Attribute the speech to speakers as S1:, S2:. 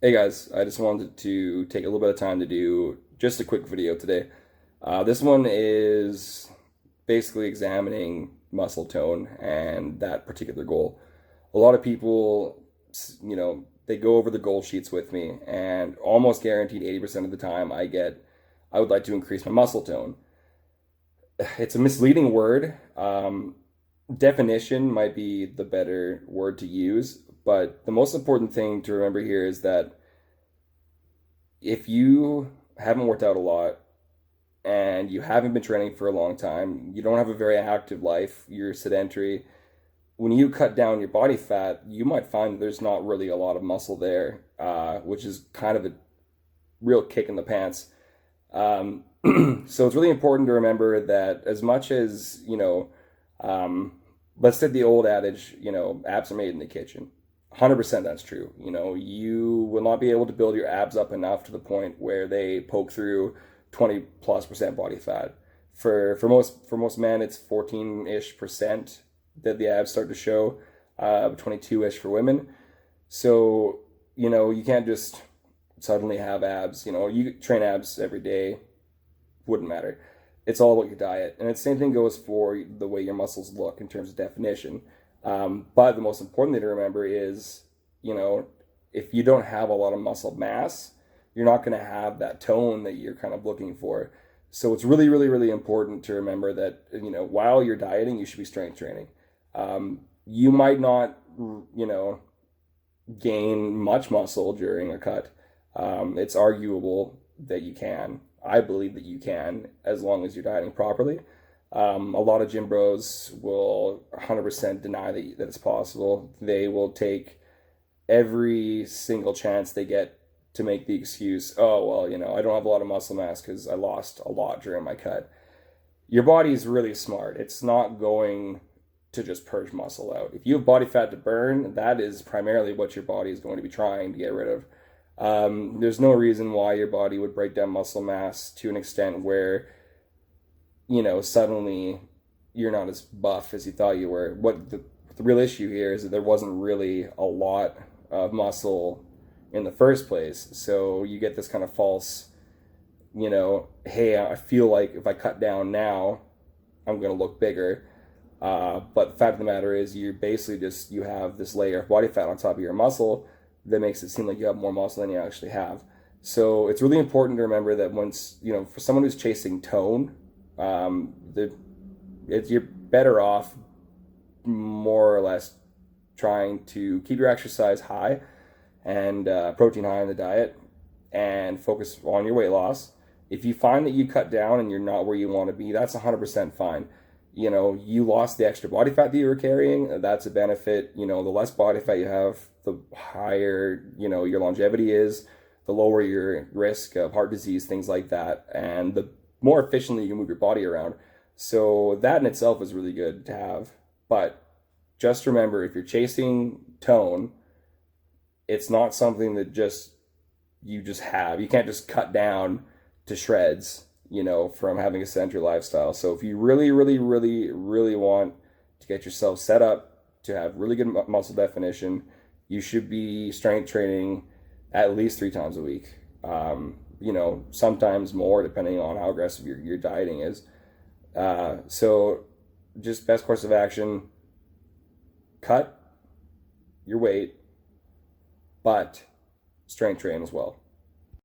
S1: Hey guys, I just wanted to take a little bit of time to do just a quick video today. This one is basically examining muscle tone and that particular goal. A lot of people, they go over the goal sheets with me, and almost guaranteed 80% of the time I would like to increase my muscle tone. It's a misleading word. Definition might be the better word to use, but the most important thing to remember here is that if you haven't worked out a lot and you haven't been training for a long time, you don't have a very active life, you're sedentary, when you cut down your body fat, you might find that there's not really a lot of muscle there, which is kind of a real kick in the pants. Um, so it's really important to remember that as much as, let's take the old adage, abs are made in the kitchen. 100% that's true. You will not be able to build your abs up enough to the point where they poke through 20+% body fat. For most men, it's 14-ish% that the abs start to show, 22-ish for women. So, you can't just suddenly have abs. You train abs every day, wouldn't matter. It's all about your diet. And the same thing goes for the way your muscles look in terms of definition. But the most important thing to remember is, if you don't have a lot of muscle mass, you're not going to have that tone that you're kind of looking for. So it's really, really, really important to remember that, while you're dieting, you should be strength training. You might not, gain much muscle during a cut. It's arguable that you can. I believe that you can, as long as you're dieting properly. A lot of gym bros will 100% deny that it's possible. They will take every single chance they get to make the excuse, oh, well, I don't have a lot of muscle mass because I lost a lot during my cut. Your body is really smart. It's not going to just purge muscle out. If you have body fat to burn, that is primarily what your body is going to be trying to get rid of. There's no reason why your body would break down muscle mass to an extent where, suddenly you're not as buff as you thought you were. What the real issue here is that there wasn't really a lot of muscle in the first place. So you get this kind of false, hey, I feel like if I cut down now, I'm going to look bigger. But the fact of the matter is you're basically you have this layer of body fat on top of your muscle that makes it seem like you have more muscle than you actually have. So it's really important to remember that once, for someone who's chasing tone, you're better off more or less trying to keep your exercise high and protein high in the diet and focus on your weight loss. If you find that you cut down and you're not where you want to be, that's 100% fine. You lost the extra body fat that you were carrying. That's a benefit. The less body fat you have, the higher, your longevity is, the lower your risk of heart disease, things like that, and the more efficiently you can move your body around. So that in itself is really good to have. But just remember, if you're chasing tone, it's not something that you just have. You can't just cut down to shreds, from having a sedentary lifestyle. So if you really, really, really, really want to get yourself set up to have really good muscle definition, you should be strength training at least 3 times a week. Sometimes more depending on how aggressive your dieting is. So just best course of action, cut your weight, but strength train as well.